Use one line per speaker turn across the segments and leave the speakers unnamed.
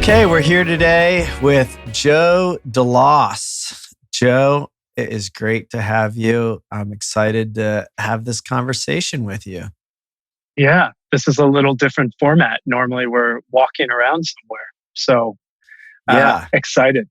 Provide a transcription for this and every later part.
Okay, we're here today with Joe DeLoss. Joe, it is great to have you. I'm excited to have this conversation with you.
Yeah, this is a little different format. Normally we're walking around somewhere. So
Yeah.
excited.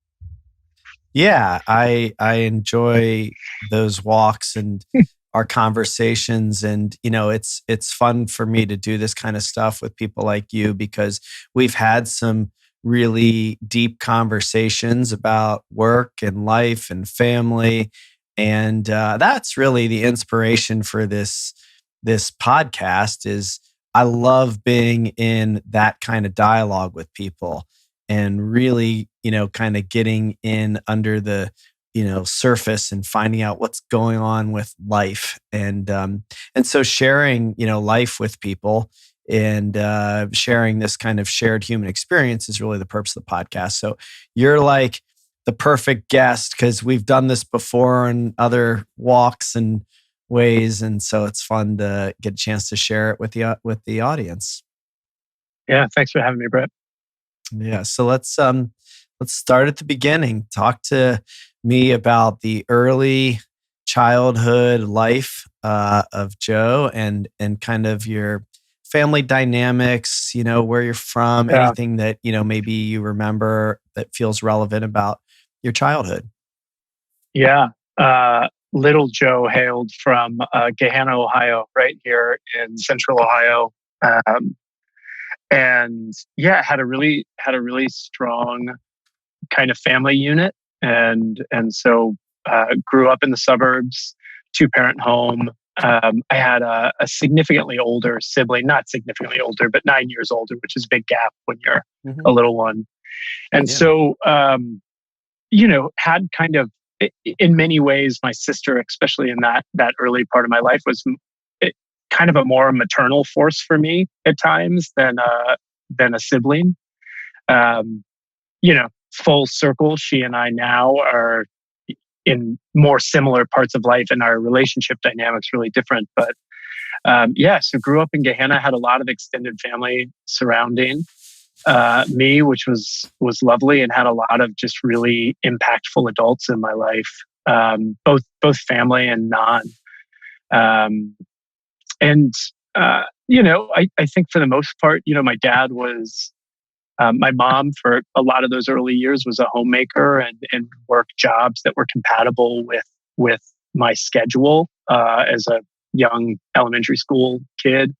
Yeah, I enjoy those walks and our conversations, and it's fun for me to do this kind of stuff with people like you because we've had some really deep conversations about work and life and family, and that's really the inspiration for this podcast. Is I love being in that kind of dialogue with people and really, kind of getting in under the, surface and finding out what's going on with life. And so sharing, life with people and sharing this kind of shared human experience is really the purpose of the podcast. So you're like the perfect guest because we've done this before in other walks and ways. And so it's fun to get a chance to share it with the audience.
Yeah, thanks for having me, Brett.
Yeah. So let's start at the beginning. Talk to me about the early childhood life of Joe and kind of your family dynamics, where you're from,
Yeah.
anything that, maybe you remember that feels relevant about your childhood.
Yeah. Little Joe hailed from Gahanna, Ohio, right here in central Ohio. And yeah, had a really strong kind of family unit, and so grew up in the suburbs, 2-parent home. I had a significantly older sibling, not significantly older, but 9 years older, which is a big gap when you're
Mhm.
a little one. And
Yeah.
so, had kind of, in many ways, my sister, especially in that early part of my life, was kind of a more maternal force for me at times than a sibling. Um, Full circle, she and I now are in more similar parts of life, and our relationship dynamics really different. But yeah, so grew up in Gahanna, had a lot of extended family surrounding me, which was lovely, and had a lot of just really impactful adults in my life, both family and non. Um, and I think for the most part, my dad was. My mom, for a lot of those early years, was a homemaker and worked jobs that were compatible with my schedule as a young elementary school kid.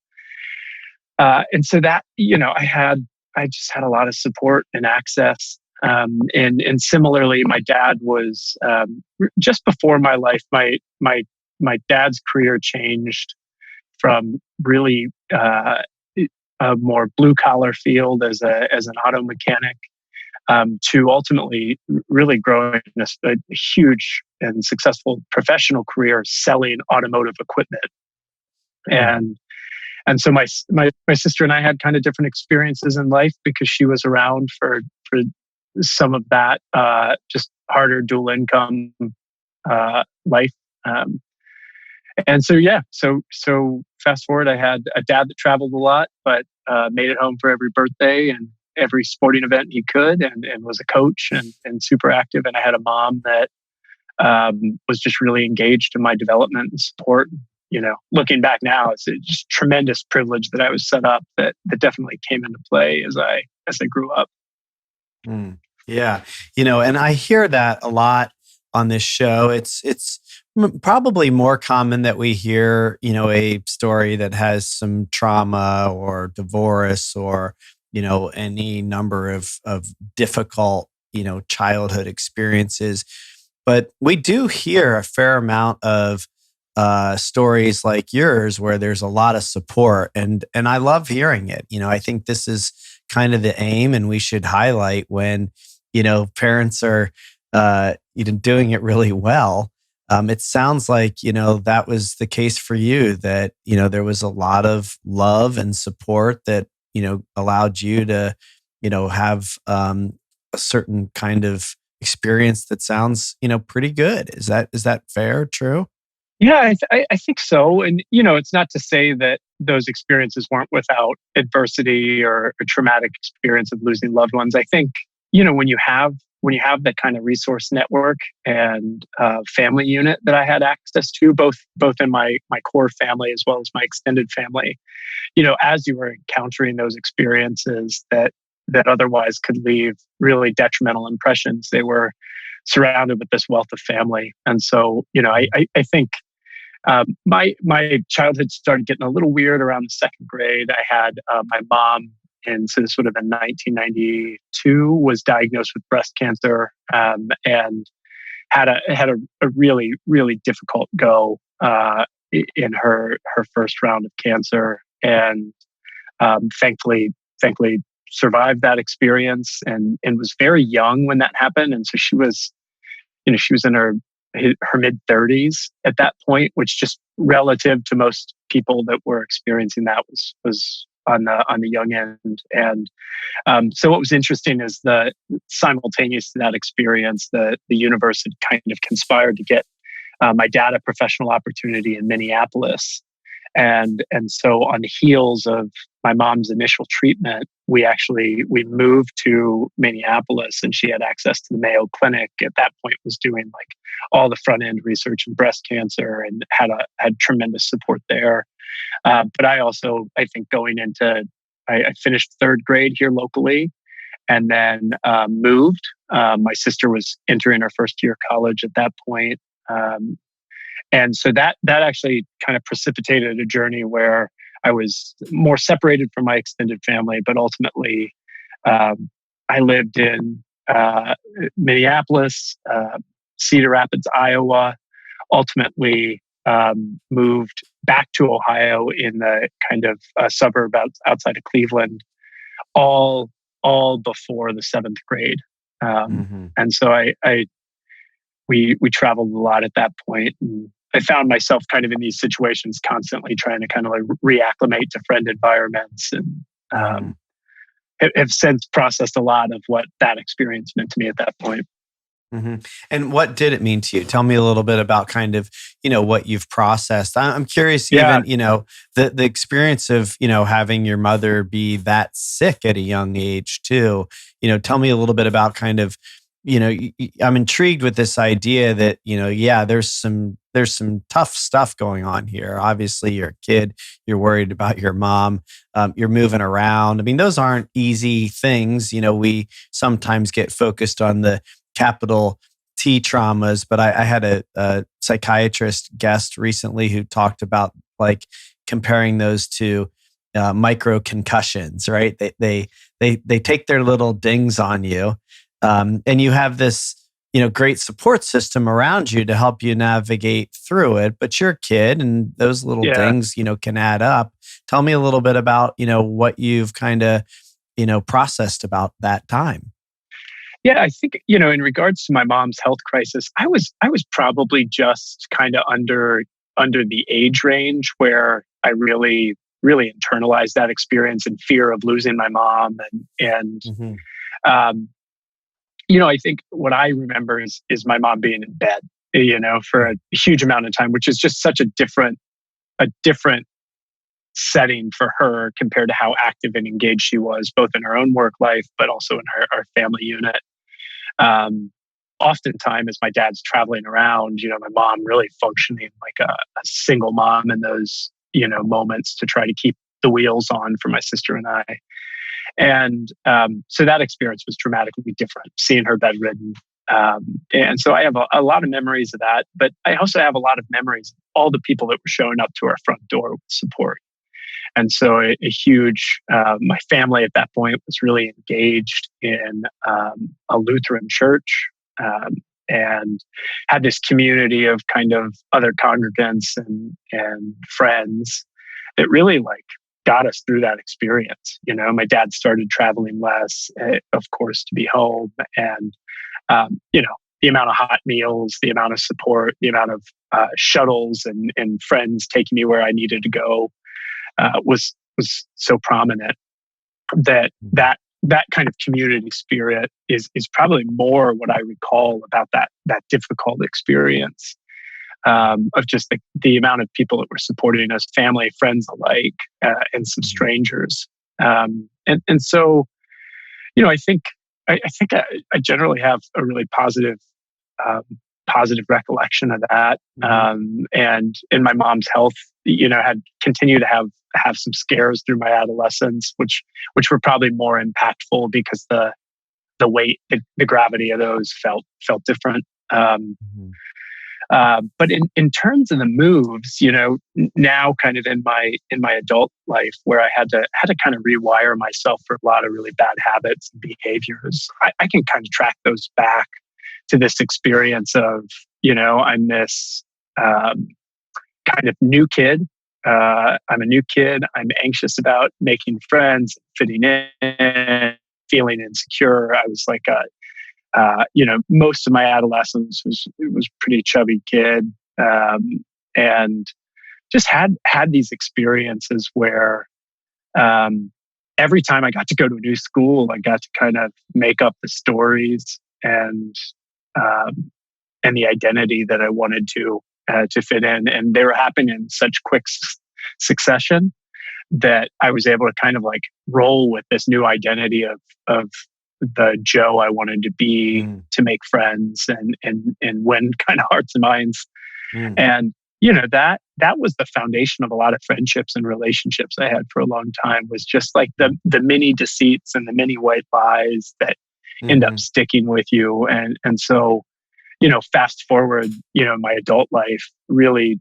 And so that, I just had a lot of support and access. And similarly, my dad was just before my life. My dad's career changed from really a more blue collar field as an auto mechanic, to ultimately really growing a huge and successful professional career selling automotive equipment.
Mm.
And so my sister and I had kind of different experiences in life because she was around for some of that just harder dual income life. Um, and so yeah, so fast forward, I had a dad that traveled a lot, but made it home for every birthday and every sporting event he could, and was a coach and super active. And I had a mom that was just really engaged in my development and support. Looking back now, it's a just tremendous privilege that I was set up that definitely came into play as I grew up.
Mm. Yeah. And I hear that a lot on this show. It's probably more common that we hear, a story that has some trauma or divorce or, any number of difficult, childhood experiences. But we do hear a fair amount of stories like yours where there's a lot of support, and I love hearing it. I think this is kind of the aim, and we should highlight when parents are doing it really well. It sounds like that was the case for you, that there was a lot of love and support that allowed you to have a certain kind of experience that sounds pretty good. Is that fair? True?
Yeah, I think so. And, it's not to say that those experiences weren't without adversity or a traumatic experience of losing loved ones. I think, when you have that kind of resource network and family unit that I had access to, both in my core family as well as my extended family, as you were encountering those experiences that otherwise could leave really detrimental impressions, they were surrounded with this wealth of family. And so, I think my childhood started getting a little weird around the second grade. I had my mom, and so this would have been 1992, was diagnosed with breast cancer, and had a really really difficult go in her first round of cancer, and thankfully survived that experience, and was very young when that happened, and so she was in her mid 30s at that point, which just relative to most people that were experiencing that was on the young end. And so what was interesting is that simultaneous to that experience, the universe had kind of conspired to get my dad a professional opportunity in Minneapolis. And so on the heels of my mom's initial treatment, we moved to Minneapolis, and she had access to the Mayo Clinic at that point, was doing like all the front end research in breast cancer, and had tremendous support there. But I think I finished third grade here locally, and then moved. My sister was entering her first year of college at that point. And so that actually kind of precipitated a journey where I was more separated from my extended family, but ultimately I lived in Minneapolis, Cedar Rapids, Iowa. Ultimately moved back to Ohio in the kind of suburb outside of Cleveland, all before the seventh grade.
Mm-hmm.
And so we traveled a lot at that point, and I found myself kind of in these situations constantly trying to kind of like reacclimate to friend environments, and
Mm-hmm.
have since processed a lot of what that experience meant to me at that point.
Mm-hmm. And what did it mean to you? Tell me a little bit about kind of, what you've processed. I'm curious,
Yeah,
even, the experience of, having your mother be that sick at a young age too. Tell me a little bit about kind of, I'm intrigued with this idea that, yeah, there's some tough stuff going on here. Obviously, you're a kid, you're worried about your mom, you're moving around. I mean, those aren't easy things. We sometimes get focused on the capital T traumas, but I had a psychiatrist guest recently who talked about like comparing those to micro concussions, right? They take their little dings on you, and you have this great support system around you to help you navigate through it. But you're a kid, and those little
yeah,
dings can add up. Tell me a little bit about what you've kind of processed about that time.
yeah. I think in regards to my mom's health crisis, I was probably just kind of under the age range where I really really internalized that experience and fear of losing my mom, and
Hmm.
um, I think what I remember is my mom being in bed, for a huge amount of time, which is just such a different setting for her compared to how active and engaged she was, both in her own work life, but also in her family unit. Um, Oftentimes, as my dad's traveling around, my mom really functioning like a single mom in those, moments to try to keep the wheels on for my sister and I. And so that experience was dramatically different, seeing her bedridden. And so I have a lot of memories of that, but I also have a lot of memories of all the people that were showing up to our front door with support. And so my family at that point was really engaged in a Lutheran church, and had this community of kind of other congregants and friends that really like got us through that experience. My dad started traveling less, of course, to be home, and the amount of hot meals, the amount of support, the amount of shuttles and friends taking me where I needed to go was so prominent that that kind of community spirit is probably more what I recall about that difficult experience. of just the amount of people that were supporting us, family, friends alike, and some strangers. And so, I think I generally have a really um, positive recollection of that. And in my mom's health, had continued to have some scares through my adolescence, which were probably more impactful because the weight, the gravity of those felt different. But in terms of the moves, now kind of in my adult life, where I had to kind of rewire myself for a lot of really bad habits and behaviors, I can kind of track those back to this experience of, I'm this kind of new kid. I'm a new kid. I'm anxious about making friends, fitting in, feeling insecure. I was like most of my adolescence was pretty chubby kid, and just had these experiences where every time I got to go to a new school, I got to kind of make up the stories and the identity that I wanted to fit in, and they were happening in such quick succession that I was able to kind of like roll with this new identity of the Joe I wanted to be to make friends and win kind of hearts and minds. And that was the foundation of a lot of friendships and relationships I had for a long time, was just like the mini deceits and the mini white lies that end up sticking with you. And so, fast forward, my adult life, really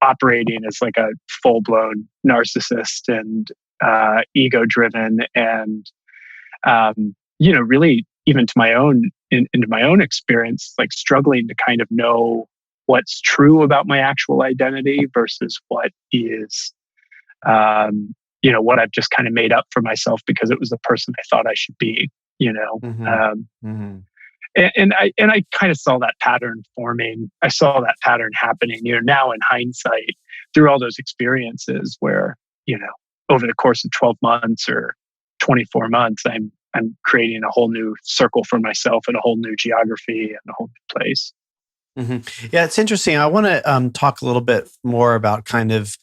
operating as like a full-blown narcissist and ego driven, and really even into my own experience, like struggling to kind of know what's true about my actual identity versus what is, what I've just kind of made up for myself because it was the person I thought I should be, And I kind of saw that pattern forming. I saw that pattern happening, now in hindsight, through all those experiences where, over the course of 12 months or 24 months, I'm creating a whole new circle for myself and a whole new geography and a whole new place.
Yeah, it's interesting. I want to talk a little bit more about kind of,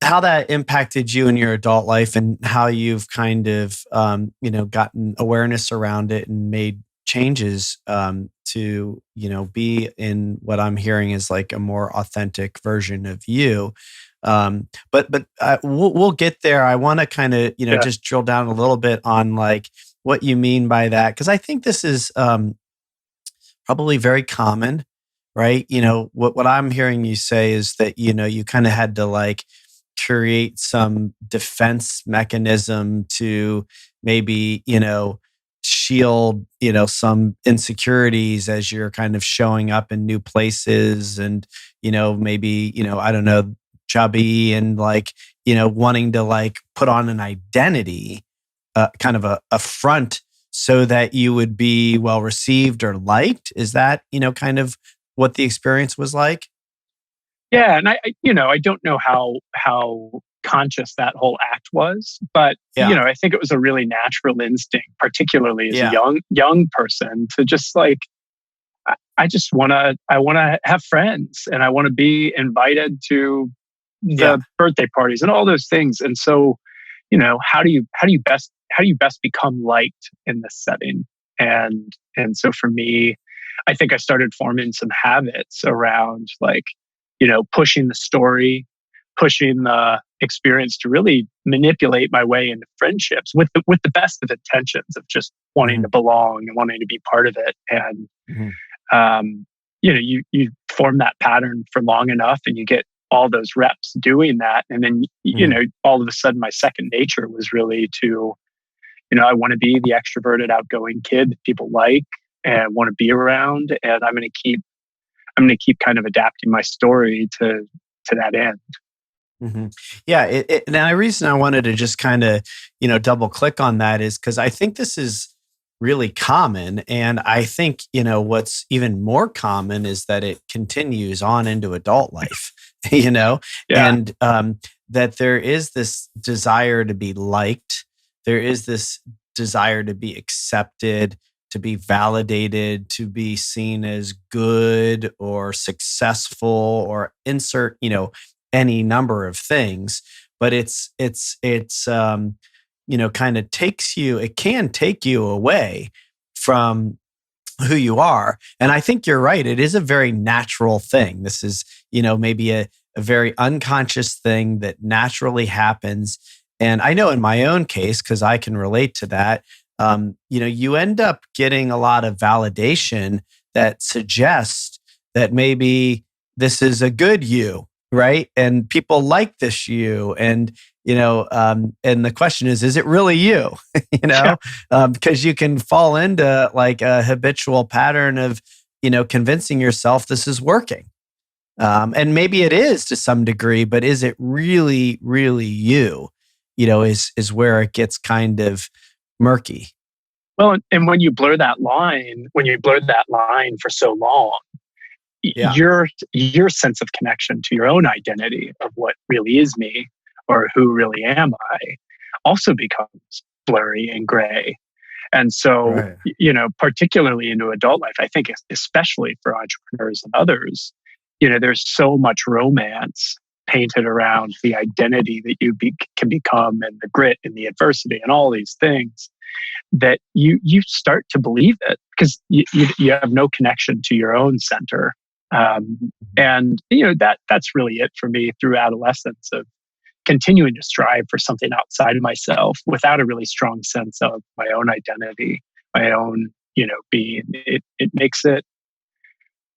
how that impacted you in your adult life and how you've kind of, gotten awareness around it and made changes to, be in what I'm hearing is like a more authentic version of you. But we'll get there. I want to kind of, just drill down a little bit on like what you mean by that, because I think this is probably very common, right? What I'm hearing you say is that, you kind of had to like create some defense mechanism to maybe, shield, some insecurities as you're kind of showing up in new places and, maybe, I don't know, chubby and like, wanting to like put on an identity, kind of a front so that you would be well received or liked. Is that, kind of what the experience was like?
Yeah, and I don't know how conscious that whole act was, but
Yeah.
I think it was a really natural instinct, particularly as
Yeah.
a young person, to just like, I just want to have friends, and I want to be invited to
Yeah.
the birthday parties and all those things. And so, how do you best become liked in this setting? And so for me, I think I started forming some habits around like, pushing the story, pushing the experience to really manipulate my way into friendships with the best of intentions of just wanting to belong and wanting to be part of it. And you form that pattern for long enough, and you get all those reps doing that, and then all of a sudden, my second nature was really to, I want to be the extroverted, outgoing kid that people like and want to be around, and I'm going to keep kind of adapting my story to that end.
Yeah. And the reason I wanted to just kind of, double click on that is because I think this is really common. And I think, what's even more common is that it continues on into adult life,
Yeah.
and that there is this desire to be liked. There is this desire to be accepted, to be validated, to be seen as good or successful, or insert, any number of things. But kind of it can take you away from who you are. And I think you're right. It is a very natural thing. This is, maybe a very unconscious thing that naturally happens. And I know in my own case, because I can relate to that, you end up getting a lot of validation that suggests that maybe this is a good you, right? And people like this you. And and the question is it really you?
Yeah.
Because you can fall into like a habitual pattern of, convincing yourself this is working. And maybe it is to some degree, but is it really, really you? Is where it gets kind of murky.
Well, and when you blur that line, for so long,
Yeah.
your sense of connection to your own identity of what really is me or who really am I also becomes blurry and gray. And so,
Right.
particularly into adult life, I think especially for entrepreneurs and others, there's so much romance painted around the identity that you can become, and the grit and the adversity and all these things, that you start to believe it because you have no connection to your own center. And that's really it for me through adolescence, of continuing to strive for something outside of myself without a really strong sense of my own identity, my own being. It makes it,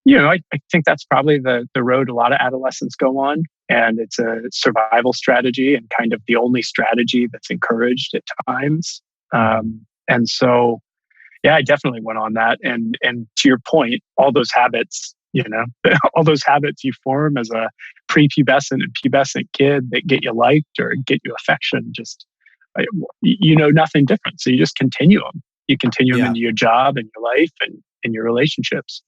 I think that's probably the road a lot of adolescents go on, and it's a survival strategy and kind of the only strategy that's encouraged at times. And so, yeah, I definitely went on that. And to your point, all those habits, all those habits you form as a prepubescent and pubescent kid that get you liked or get you affection, just, nothing different. So you just continue them. You continue them
Yeah.
into your job and your life and in your relationships.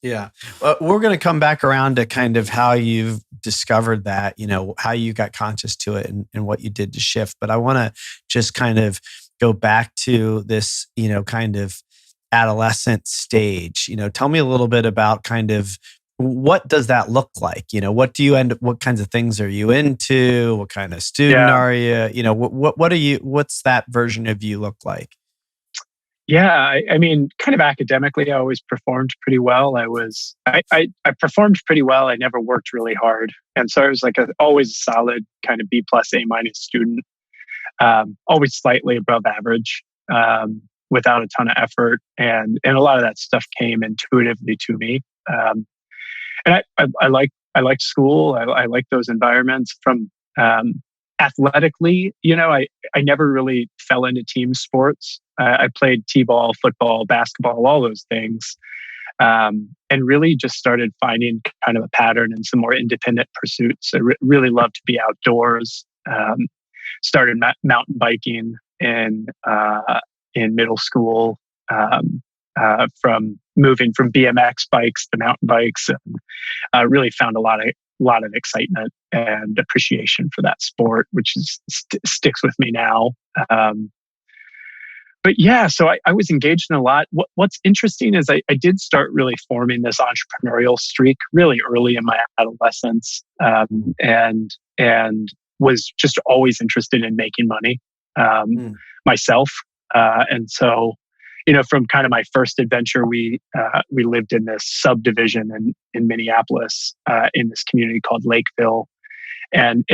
Yeah. Well, we're going to come back around to kind of how you've discovered that, how you got conscious to it, and what you did to shift. But I want to just kind of go back to this, kind of adolescent stage. Tell me a little bit about kind of what does that look like? What kinds of things are you into? What kind of student
Yeah.
are you? What are you, what's that version of you look like?
Yeah, I mean, kind of academically, I always performed pretty well. I performed pretty well. I never worked really hard, and so I was like always a solid kind of B plus A minus student. Always slightly above average, without a ton of effort, and a lot of that stuff came intuitively to me. And I liked school. I liked those environments. From athletically, I never really fell into team sports. I played t-ball, football, basketball, all those things, and really just started finding kind of a pattern in some more independent pursuits. I really loved to be outdoors. Started mountain biking in middle school, from moving from BMX bikes to mountain bikes, and really found a lot of excitement and appreciation for that sport, which sticks with me now. But yeah, so I was engaged in a lot. What's interesting is I did start really forming this entrepreneurial streak really early in my adolescence, and was just always interested in making money myself. And so, from kind of my first adventure, we lived in this subdivision in Minneapolis, in this community called Lakeville, and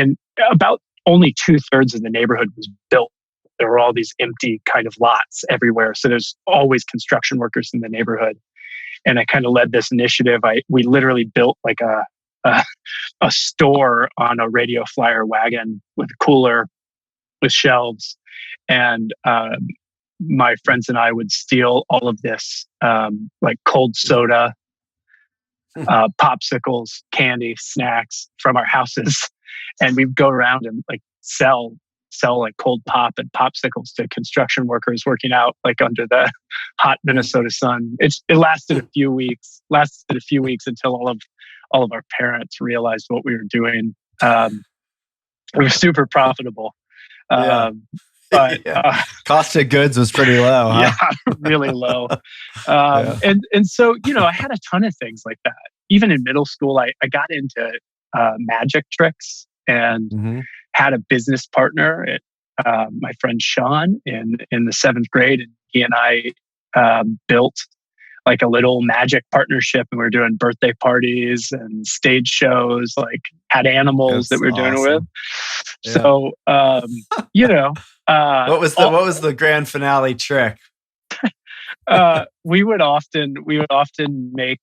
about only 2/3 of the neighborhood was built. There were all these empty kind of lots everywhere. So there's always construction workers in the neighborhood. And I kind of led this initiative. We literally built like a store on a radio flyer wagon with a cooler, with shelves. And my friends and I would steal all of this, like cold soda, popsicles, candy, snacks from our houses. And we'd go around and like sell like cold pop and popsicles to construction workers working out like under the hot Minnesota sun. It lasted a few weeks. Until all of our parents realized what we were doing. It was super profitable.
Yeah.
but
Yeah. Cost of goods was pretty low,
yeah,
huh?
really low.
Yeah.
And so, I had a ton of things like that. Even in middle school, I got into magic tricks and
Hmm.
had a business partner, my friend Sean, in the seventh grade, and he and I built like a little magic partnership, and we were doing birthday parties and stage shows, like had animals that
That's
we were doing it with.
awesome. Yeah.
So, you know, uh,
What was the grand finale trick?
we would often make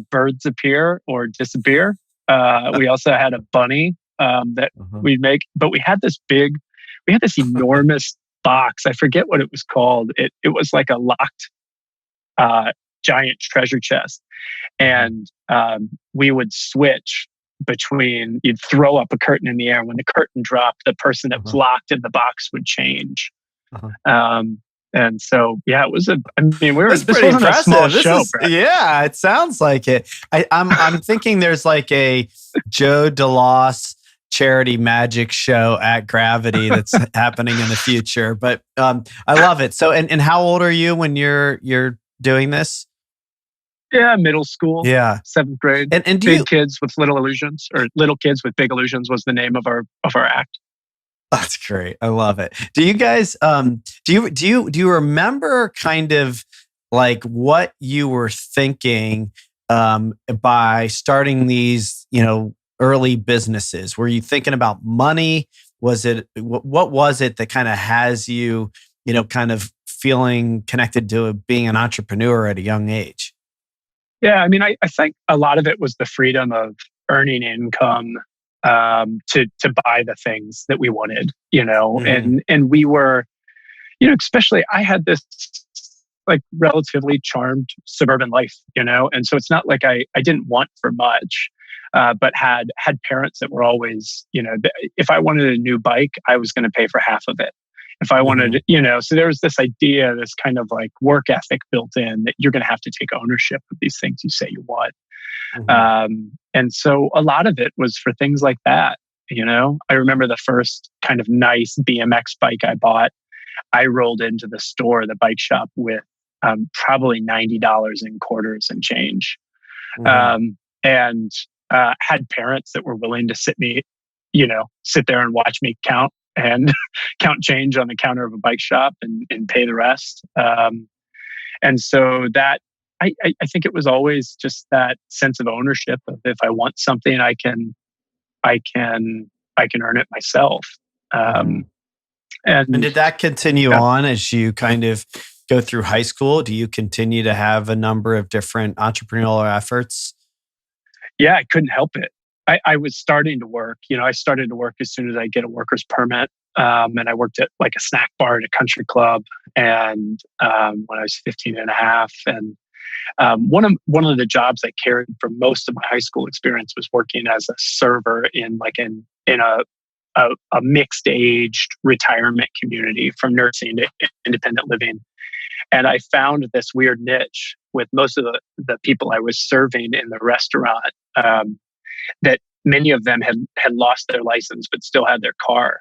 birds appear or disappear. We also had a bunny that
Uh-huh.
we'd make, but we had this enormous box. I forget what it was called. It was like a locked uh, giant treasure chest,
Uh-huh.
and we would switch between. You'd throw up a curtain in the air. When the curtain dropped, the person that was
Uh-huh.
locked in the box would change.
Uh-huh.
Um, and so, yeah, it was a. I mean,
That's
this
pretty
wasn't a small
impressive. This
show,
is,
Brett.
yeah, it sounds like it. I'm thinking there's like a Joe DeLoss charity magic show at Gravity that's happening in the future. But I love it. So, and how old are you when you're doing this?
Yeah, middle school,
Yeah.
seventh grade.
And do you
Big kids with little illusions, or little kids with big illusions was the name of our act.
That's great. I love it. Do you guys do you remember kind of like what you were thinking by starting these, early businesses? Were you thinking about money? Was it what was it that kind of has you, kind of feeling connected to being an entrepreneur at a young age?
Yeah, I mean, I think a lot of it was the freedom of earning income to buy the things that we wanted,
Hmm.
and we were, especially I had this like relatively charmed suburban life, and so it's not like I didn't want for much. But had parents that were always, if I wanted a new bike, I was going to pay for half of it. If I
Hmm.
wanted, so there was this idea, this kind of like work ethic built in that you're going to have to take ownership of these things you say you want.
Hmm.
And so a lot of it was for things like that. I remember the first kind of nice BMX bike I bought. I rolled into the store, the bike shop, with probably $90 in quarters and change,
Hmm.
and had parents that were willing to sit there and watch me count and count change on the counter of a bike shop and pay the rest. And so that I think it was always just that sense of ownership of if I want something, I can I can earn it myself.
Hmm.
Um,
And
and
did that continue
yeah,
on as you kind of go through high school? Do you continue to have a number of different entrepreneurial efforts?
yeah, I couldn't help it. I was starting to work. I started to work as soon as I get a worker's permit. And I worked at like a snack bar at a country club. And when I was 15 and a half, and one of the jobs I carried for most of my high school experience was working as a server in a mixed aged retirement community, from nursing to independent living. And I found this weird niche with most of the people I was serving in the restaurant, that many of them had lost their license but still had their car.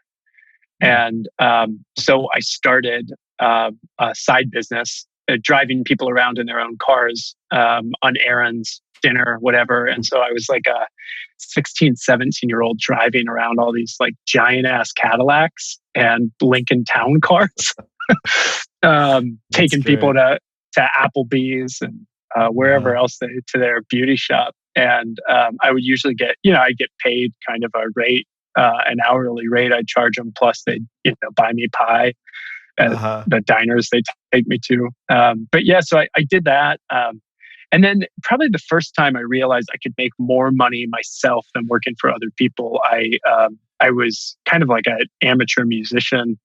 Mm.
And so I started a side business, driving people around in their own cars, on errands, dinner, whatever. And so I was like a 16, 17-year-old driving around all these like giant ass Cadillacs and Lincoln Town cars,
That's
taking people
great.
to Applebee's and wherever
Uh-huh.
else to their beauty shop. And I would usually I get paid kind of a rate, an hourly rate. I'd charge them, plus they'd buy me pie at
Uh-huh.
the diners they take me to. But yeah, so I did that. And then probably the first time I realized I could make more money myself than working for other people, I was kind of like an amateur musician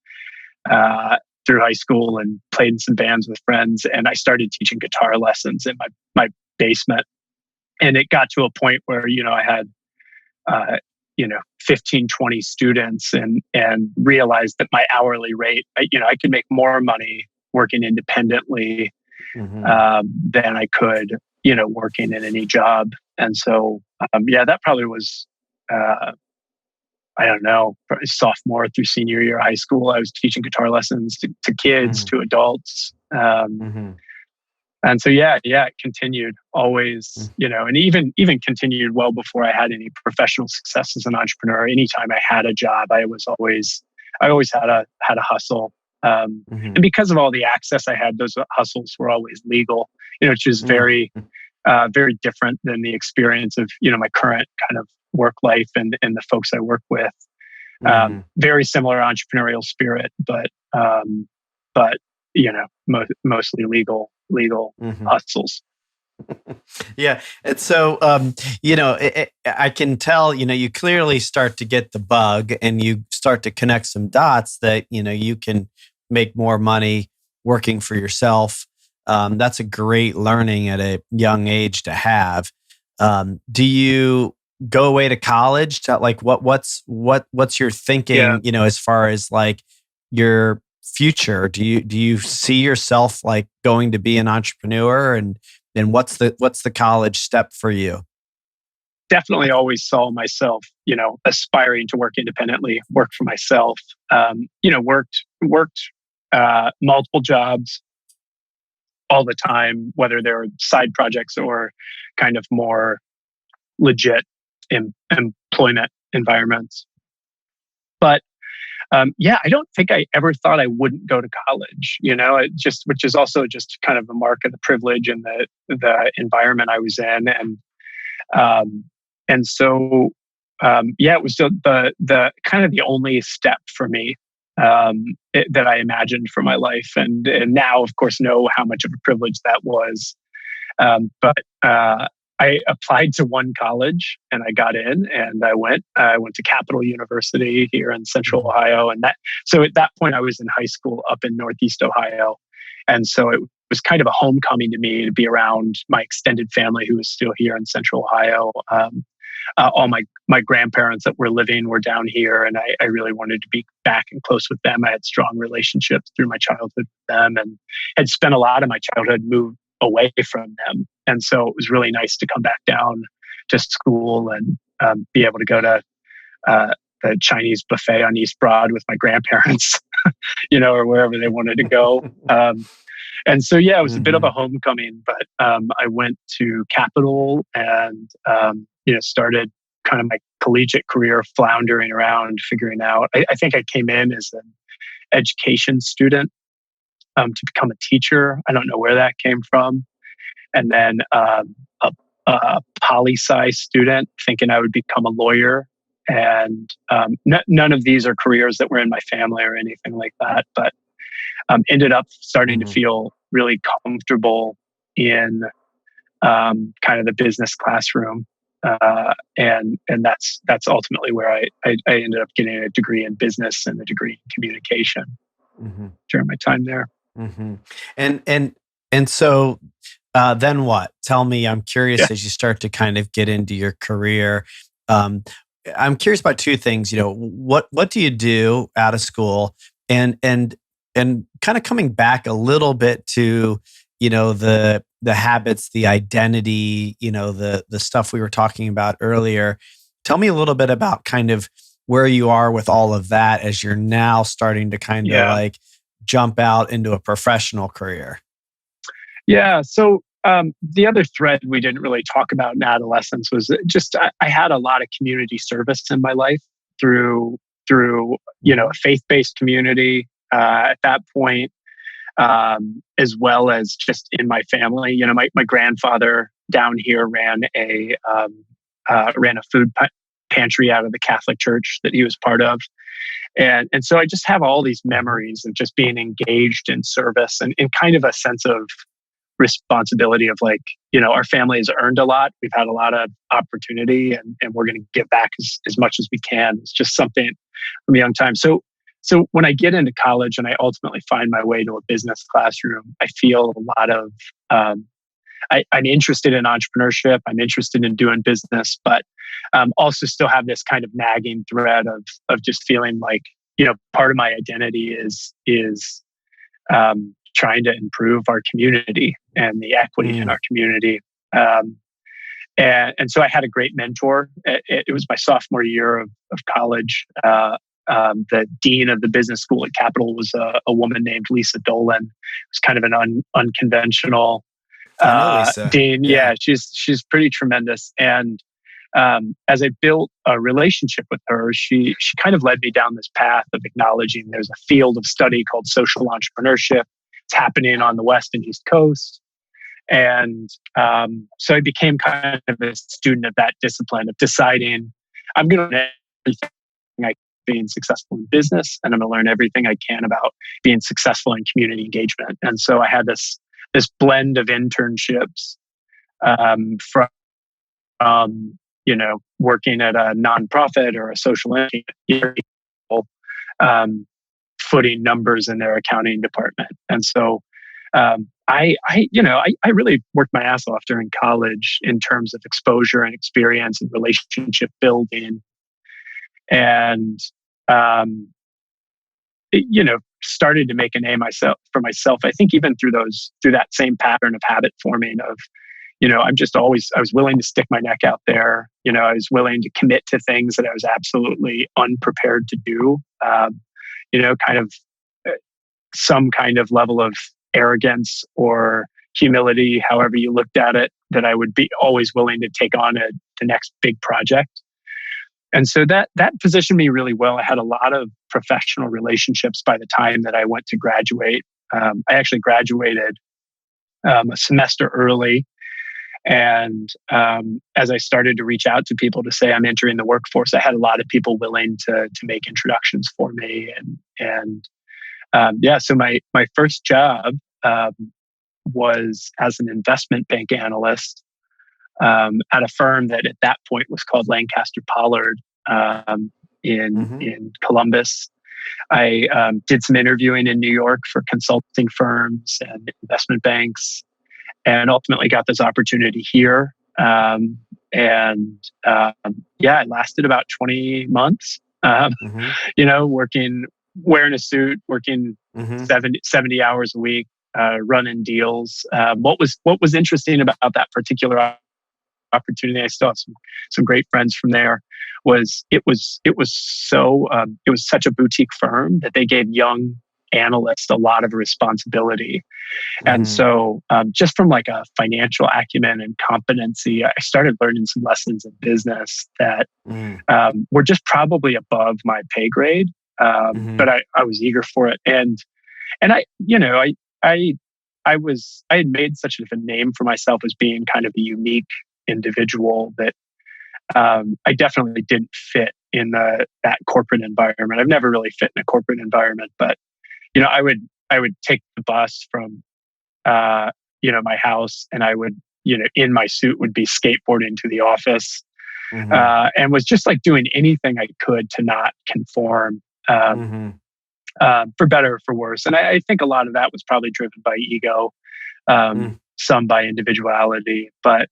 uh, through high school and played in some bands with friends. And I started teaching guitar lessons in my basement. And it got to a point where, I had, uh, 15, 20 students, and realized that my hourly rate, I could make more money working independently
Hmm.
than I could, working in any job. And so, yeah, that probably was uh, I don't know, probably sophomore through senior year of high school. I was teaching guitar lessons to kids,
Mhm.
to adults.
Mhm.
And so, yeah, it continued always,
Mm.
and even continued well before I had any professional success as an entrepreneur. Anytime I had a job, I always had a hustle. And
Mhm.
because of all the access I had, those hustles were always legal, which is
Mhm.
very different than the experience of, my current kind of work life and the folks I work with.
Mhm.
Very similar entrepreneurial spirit, but mostly legal
Mhm.
hustles.
Yeah. And so, I can tell, you clearly start to get the bug and you start to connect some dots that, you can make more money working for yourself. That's a great learning at a young age to have. Do you go away to college to like, what's your
Yeah,
thinking, as far as like your future? Do you see yourself like going to be an entrepreneur, and what's the college step for you?
definitely always saw myself, aspiring to work independently, work for myself. Worked multiple jobs all the time, whether they're side projects or kind of more legit employment environments. But yeah, I don't think I ever thought I wouldn't go to college. Which is also just kind of a mark of the privilege and the environment I was in, um, and so yeah, it was the kind of the only step for me that I imagined for my life, and now, of course, know how much of a privilege that was. But I applied to one college and I got in and I went. I went to Capital University here in Central
Mhm.
Ohio, and so at that point I was in high school up in Northeast Ohio, and so it was kind of a homecoming to me to be around my extended family who was still here in Central Ohio. All my grandparents that were living were down here, and I really wanted to be back and close with them. I had strong relationships through my childhood with them, and had spent a lot of my childhood moved away from them, and so it was really nice to come back down to school and be able to go to the Chinese buffet on East Broad with my grandparents, or wherever they wanted to go. And so, yeah, it was a bit of a
Mhm.
homecoming, but I went to Capital and, started kind of my collegiate career floundering around, figuring out. I think I came in as an education student to become a teacher. I don't know where that came from. And then a poli-sci student thinking I would become a lawyer. And none of these are careers that were in my family or anything like that, but ended up starting to
Mhm.
feel really comfortable in kind of the business classroom, and that's ultimately where I ended up getting a degree in business and a degree in communication
Mhm.
during my time there.
Mhm. And so, then what? Tell me. I'm
Yeah,
curious as you start to kind of get into your career. Um, I'm curious about two things. What do you do out of school, and and and kind of coming back a little bit to the habits, the identity, the stuff we were talking about earlier. Tell me a little bit about kind of where you are with all of that as you're now starting to kind of
yeah,
like jump out into a professional career.
yeah. So the other thread we didn't really talk about in adolescence was just I had a lot of community service in my life through a
Mhm.
faith based community at that point, as well as just in my family. My grandfather down here ran a pantry out of the Catholic Church that he was part of, and so I just have all these
Mhm.
memories of just being engaged in service and kind of a sense of responsibility of like, our family has earned a lot. We've had a lot of opportunity, and we're going to give back as much as we can. It's just something from a young time. So when I get into college and I ultimately find my way to a business classroom, I feel a lot of, I'm interested in entrepreneurship. I'm interested in doing business, but also still have this kind of nagging thread of just feeling like, part of my identity is trying to improve our community and the equity in
Mm.
our community. Um, and so I had a great mentor. It was my sophomore year of college. The dean of the business school at Capital was a woman named Lisa Dolan. It was kind of an unconventional
I know Lisa.
dean.
Yeah.
Yeah, she's pretty tremendous. And as I built a relationship with her, she kind of led me down this path of acknowledging there's a field of study called social entrepreneurship. It's happening on the West and East Coast. And so I became kind of a student of that discipline of deciding I'm going to learn everything I can being successful in business, and I'm going to learn everything I can about being successful in community engagement. And so I had this blend of internships from working at a nonprofit or a social entity, footing numbers in their accounting department. And so I really worked my ass off during college in terms of exposure and experience and relationship building, and started to make a name for myself. I think even through that same pattern of habit forming of, I was willing to stick my neck out there. I was willing to commit to things that I was absolutely unprepared to do. Kind of some kind of level of arrogance or humility, however you looked at it, that I would be always willing to take on the next big project. And so that positioned me really well. I had a lot of professional relationships by the time that I went to graduate. I actually graduated a semester early. And as I started to reach out to people to say I'm entering the workforce, I had a lot of people willing to make introductions for me. So my first job was as an investment bank analyst at a firm that at that point was called Lancaster Pollard in Columbus. I did some interviewing in New York for consulting firms and investment banks, and ultimately got this opportunity here. I lasted about 20 months, wearing a suit, working 70 hours a week, running deals. What was interesting about that particular opportunity, I still have some great friends from there, was it was such a boutique firm that they gave young analysts a lot of responsibility. And so just from like a financial acumen and competency, I started learning some lessons in business that were just probably above my pay grade. But I was eager for it. And I had made such a name for myself as being kind of a unique individual that I definitely didn't fit in that corporate environment. I've never really fit in a corporate environment, but I would take the bus from my house, and I would in my suit would be skateboarding to the office, and was just like doing anything I could to not conform, for better or for worse. And I think a lot of that was probably driven by ego, some by individuality, but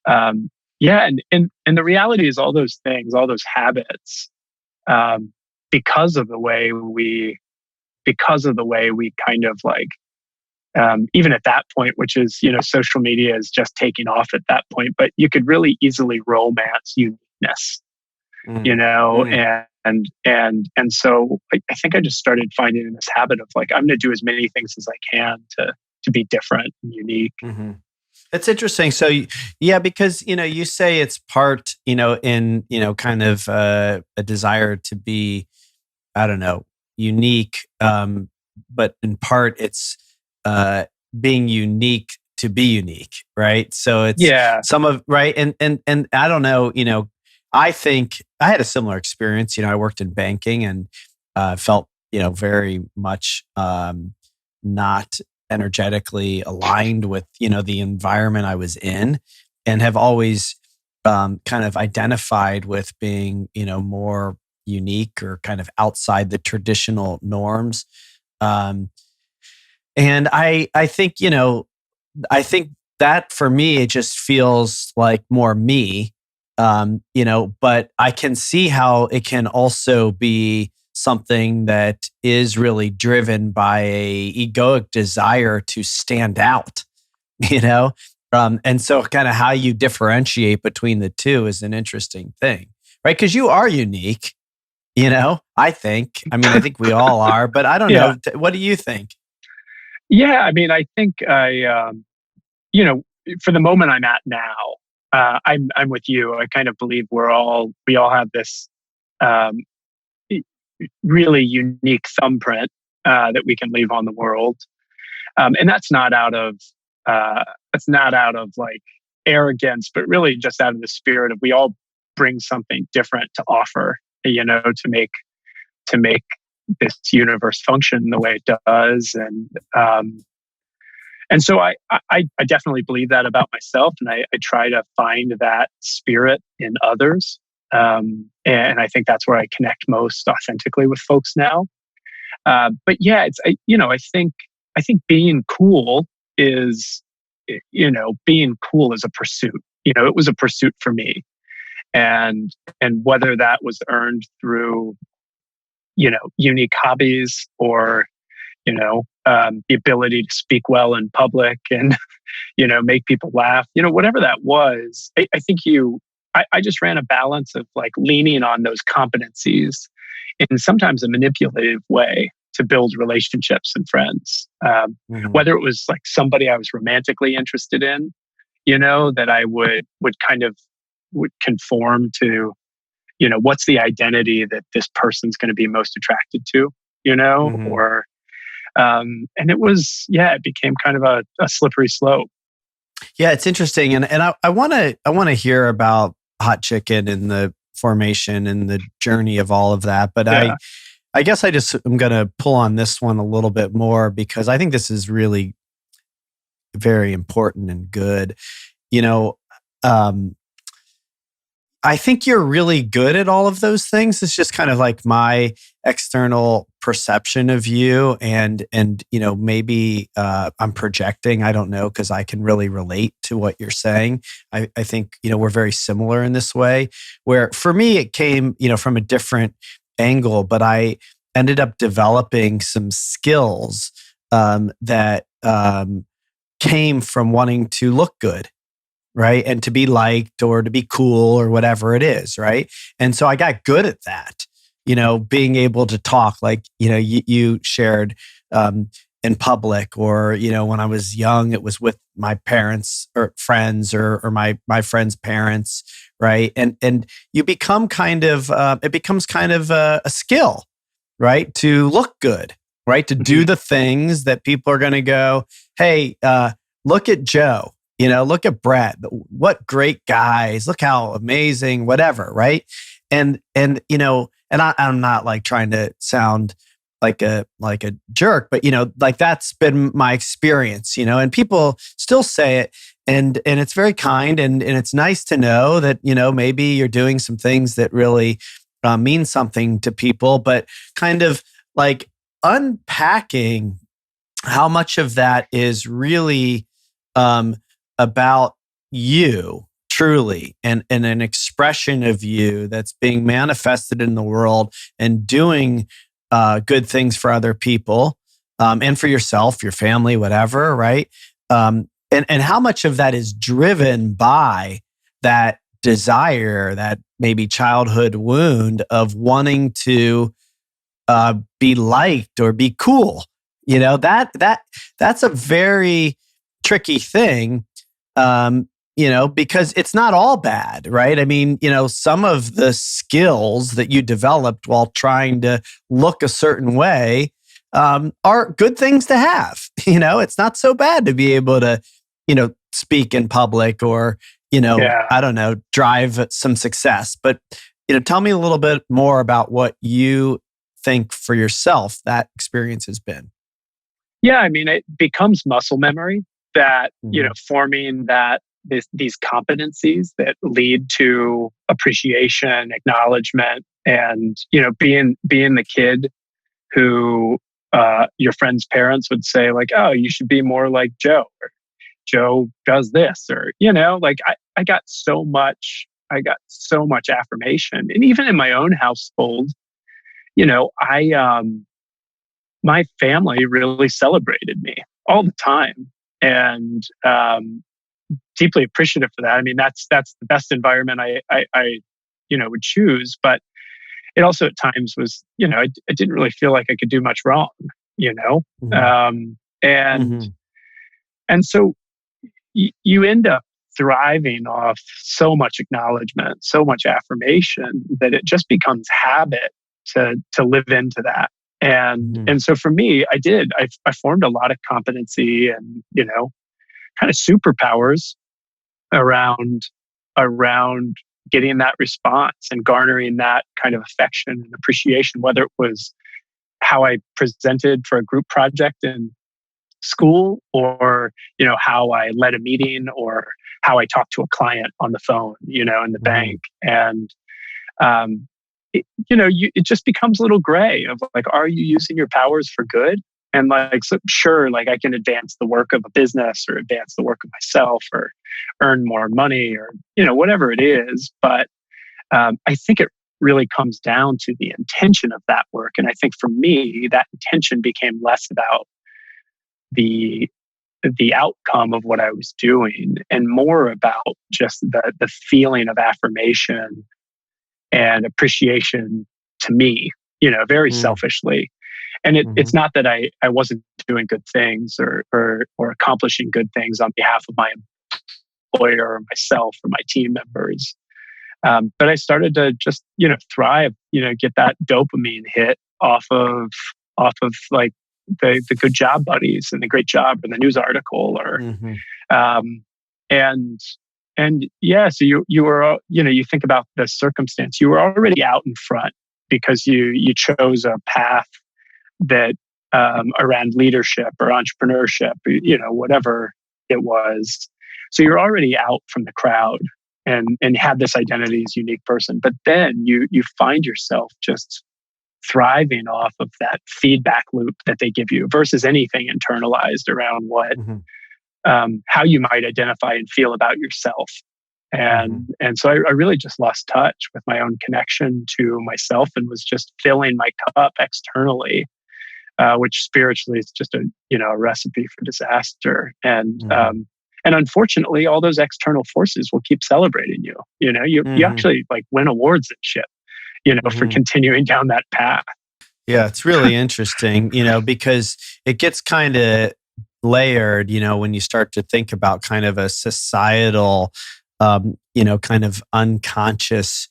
and the reality is all those things, all those habits, because of the way we kind of like, even at that point, which is, social media is just taking off at that point, but you could really easily romance uniqueness, and so I think I just started finding this habit of like, I'm going to do as many things as I can to be different and unique.
It's interesting. So, yeah, because, you say it's part, in, kind of a desire to be, I don't know, unique. But in part, it's being unique to be unique, right? So it's some of, right. And I don't know, I think I had a similar experience. I worked in banking and felt, very much not energetically aligned with, the environment I was in, and have always kind of identified with being, more unique or kind of outside the traditional norms. And I think, I think that for me, it just feels like more me, but I can see how it can also be something that is really driven by a egoic desire to stand out, And so kind of how you differentiate between the two is an interesting thing, right? Because you are unique, I think. I mean, I think we all are, but I don't
Yeah.
know. What do you think?
Yeah. I mean, I think you know, for the moment I'm at now, I'm with you. I kind of believe we all have this um, really unique thumbprint that we can leave on the world, and that's not out of like arrogance, but really just out of the spirit of we all bring something different to offer. To make this universe function the way it does, and so I definitely believe that about myself, and I try to find that spirit in others. And I think that's where I connect most authentically with folks now. But yeah, I think being cool is, being cool is a pursuit. It was a pursuit for me, and whether that was earned through unique hobbies or the ability to speak well in public and make people laugh, whatever that was. I think I just ran a balance of like leaning on those competencies in sometimes a manipulative way to build relationships and friends.
Mhm.
Whether it was like somebody I was romantically interested in, that I would kind of would conform to, what's the identity that this person's going to be most attracted to,
Mhm.
or and it became kind of a slippery slope.
Yeah, it's interesting, and I want to hear about Hot Chicken and the formation and the journey of all of that. But
Yeah.
I guess I'm going to pull on this one a little bit more because I think this is really very important and good. You know, um, I think you're really good at all of those things. It's just kind of like my external perception of you, and maybe I'm projecting. I don't know because I can really relate to what you're saying. I think we're very similar in this way. Where for me it came from a different angle, but I ended up developing some skills that came from wanting to look good, right? And to be liked or to be cool or whatever it is, right? And so I got good at that, being able to talk like, you shared in public, or, when I was young, it was with my parents or friends, or my friends' parents, right? And you become kind of, it becomes kind of a skill, right? To look good, right? To do
Mhm.
the things that people are going to go, hey, look at Joe, look at Brett. What great guys. Look how amazing, whatever, right? And I'm not like trying to sound like a jerk, but like that's been my experience, and people still say it, and it's very kind, and it's nice to know that maybe you're doing some things that really mean something to people, but kind of like unpacking how much of that is really um, about you truly, and an expression of you that's being manifested in the world and doing good things for other people, and for yourself, your family, whatever, right? And how much of that is driven by that desire, that maybe childhood wound of wanting to be liked or be cool. That's a very tricky thing. Because it's not all bad, right? I mean, some of the skills that you developed while trying to look a certain way are good things to have. It's not so bad to be able to, speak in public, or,
Yeah.
I don't know, drive some success. But, tell me a little bit more about what you think for yourself that experience has been.
Yeah, I mean, it becomes muscle memory that,
Mhm.
forming these competencies that lead to appreciation, acknowledgement, and, being the kid who your friend's parents would say, like, oh, you should be more like Joe, or Joe does this, or, like I got so much affirmation. And even in my own household, I my family really celebrated me all the time. And deeply appreciative for that. I mean, that's the best environment I would choose. But it also at times was, I didn't really feel like I could do much wrong, you know,
Mhm.
and
Mhm.
so you end up thriving off so much acknowledgement, so much affirmation that it just becomes habit to live into that.
Mhm.
And so for me, I formed a lot of competency and, kind of superpowers around getting that response and garnering that kind of affection and appreciation, whether it was how I presented for a group project in school, or how I led a meeting, or how I talked to a client on the phone, in the
Mhm.
bank. And um, it just becomes a little gray of like, are you using your powers for good? And like, so sure, like I can advance the work of a business or advance the work of myself or earn more money or, whatever it is. But I think it really comes down to the intention of that work. And I think for me, that intention became less about the outcome of what I was doing and more about just the feeling of affirmation and appreciation to me, very
Mhm.
selfishly. And it's
Mhm.
not that I wasn't doing good things or accomplishing good things on behalf of my employer or myself or my team members. But I started to just, thrive, get that dopamine hit off of like the good job buddies and the great job and the news article or
Mhm.
um, and yeah, so you were you think about the circumstance, you were already out in front because you chose a path that around leadership or entrepreneurship, whatever it was. So you're already out from the crowd and had this identity as a unique person. But then you find yourself just thriving off of that feedback loop that they give you versus anything internalized around
Mhm.
how you might identify and feel about yourself.
Mhm.
And so I really just lost touch with my own connection to myself and was just filling my cup externally, which spiritually is just a recipe for disaster.
Mhm.
And unfortunately, all those external forces will keep celebrating you. You
Mhm.
actually like win awards and shit, for
Mhm.
continuing down that path.
Yeah, it's really interesting, because it gets kind of layered, when you start to think about kind of a societal, kind of unconscious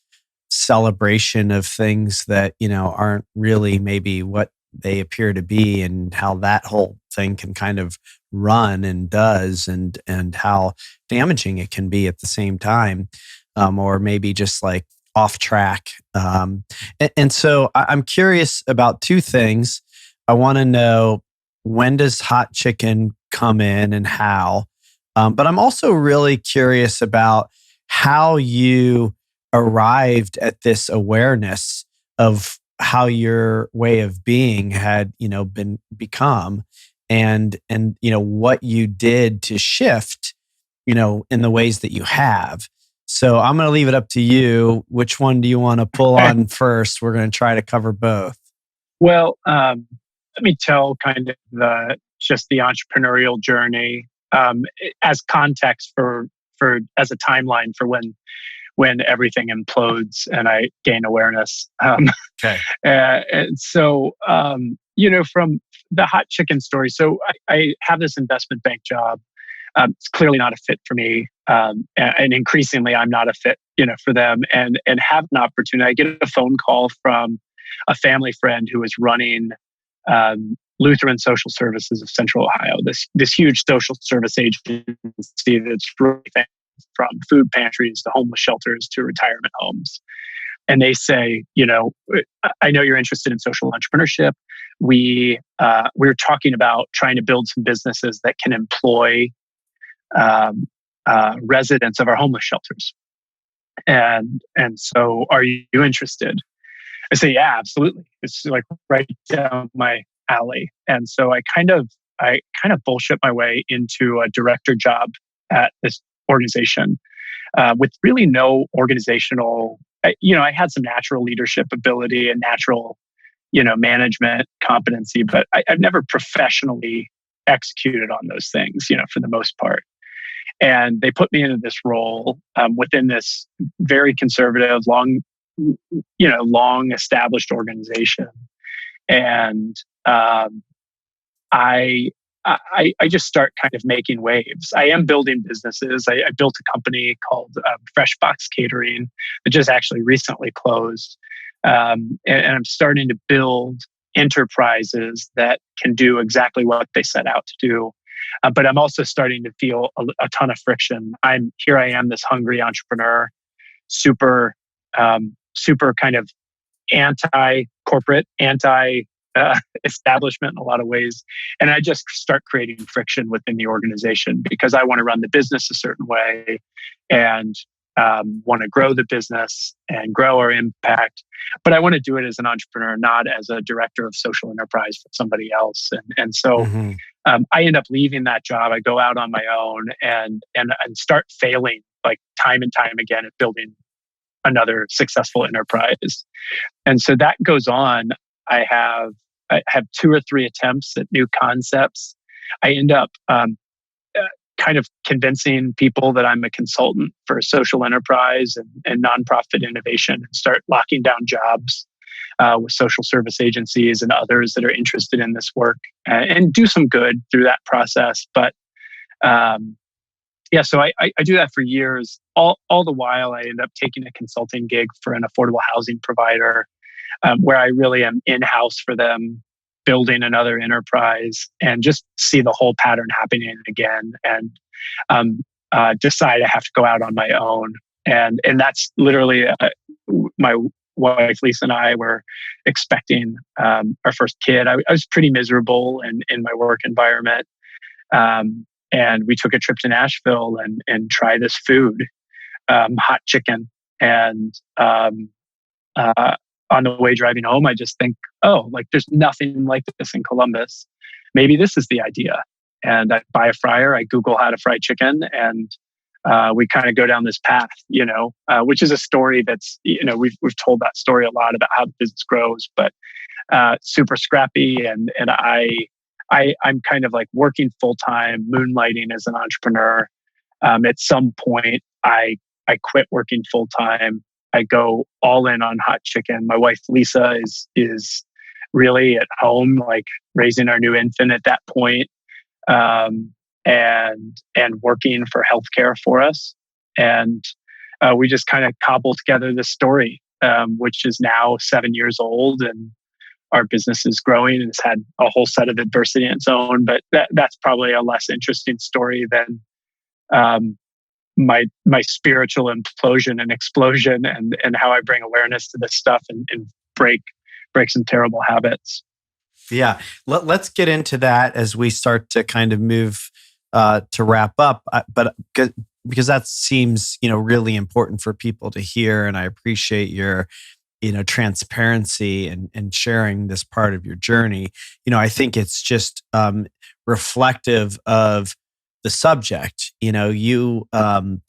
celebration of things that, aren't really maybe what they appear to be, and how that whole thing can kind of run and does, and how damaging it can be at the same time, or maybe just like off track. And so I'm curious about two things. I want to know, when does hot chicken come in and how? But I'm also really curious about how you arrived at this awareness of how your way of being had, been become, and what you did to shift, in the ways that you have. So I'm going to leave it up to you. Which one do you want to pull on first? We're going to try to cover both.
Well, let me tell kind of just the entrepreneurial journey as context for as a timeline for when everything implodes and I gain awareness.
Okay.
And so, from the hot chicken story. So I have this investment bank job. It's clearly not a fit for me, and increasingly, I'm not a fit, for them. And have an opportunity. I get a phone call from a family friend who is running Lutheran Social Services of Central Ohio. This huge social service agency that's really famous, from food pantries to homeless shelters to retirement homes. And they say, I know you're interested in social entrepreneurship. We're talking about trying to build some businesses that can employ um, residents of our homeless shelters. And so, are you interested? I say, yeah, absolutely. It's like right down my alley. And so I kind of bullshit my way into a director job at this organization with really no organizational. I had some natural leadership ability and natural, management competency, but I've never professionally executed on those things, for the most part. And they put me into this role within this very conservative, long established organization. And I, I just start kind of making waves. I am building businesses. I built a company called Fresh Box Catering that just actually recently closed. And I'm starting to build enterprises that can do exactly what they set out to do. But I'm also starting to feel a ton of friction. I am, this hungry entrepreneur, super, super kind of anti-corporate, establishment in a lot of ways. And I just start creating friction within the organization because I want to run the business a certain way and want to grow the business and grow our impact. But I want to do it as an entrepreneur, not as a director of social enterprise for somebody else. And so
Mm-hmm.
I end up leaving that job. I go out on my own and start failing like time and time again at building another successful enterprise. And so that goes on. I have 2 or 3 attempts at new concepts. I end up kind of convincing people that I'm a consultant for a social enterprise and nonprofit innovation, and start locking down jobs with social service agencies and others that are interested in this work, and do some good through that process. But so I do that for years. All the while, I end up taking a consulting gig for an affordable housing provider, where I really am in-house for them, building another enterprise, and just see the whole pattern happening again, and decide I have to go out on my own. And that's literally my wife Lisa and I were expecting our first kid. I was pretty miserable in my work environment, and we took a trip to Nashville and tried this food, hot chicken, and on the way driving home, I just think, oh, like there's nothing like this in Columbus. Maybe this is the idea. And I buy a fryer, I Google how to fry chicken, and we kind of go down this path, which is a story that's, we've told that story a lot about how the business grows, but super scrappy. And I'm kind of like working full time, moonlighting as an entrepreneur. At some point, I quit working full time. I go all in on hot chicken. My wife Lisa is really at home, like raising our new infant at that point, and working for healthcare for us. And we just kind of cobbled together this story, which is now 7 years old, and our business is growing and it's had a whole set of adversity in its own. But that's probably a less interesting story than my spiritual implosion and explosion, and how I bring awareness to this stuff and break some terrible habits.
Yeah, let's get into that as we start to kind of move to wrap up. But because that seems really important for people to hear, and I appreciate your transparency and sharing this part of your journey. I think it's just reflective of the subject. You kind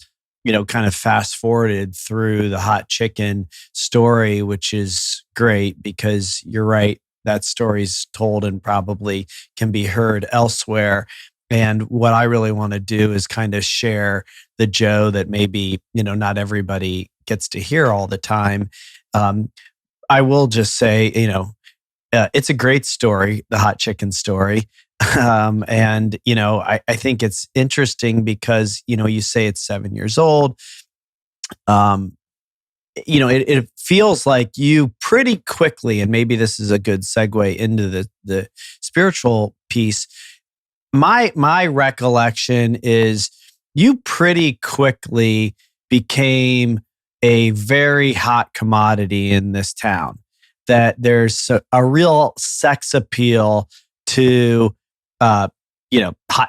of fast forwarded through the hot chicken story, which is great because you're right. That story's told and probably can be heard elsewhere. And what I really want to do is kind of share the Joe that maybe, not everybody gets to hear all the time. I will just say, it's a great story, the hot chicken story. And I think it's interesting because, you say it's 7 years old. It feels like you pretty quickly, and maybe this is a good segue into the spiritual piece. My recollection is you pretty quickly became a very hot commodity in this town. That there's a real sex appeal to, hot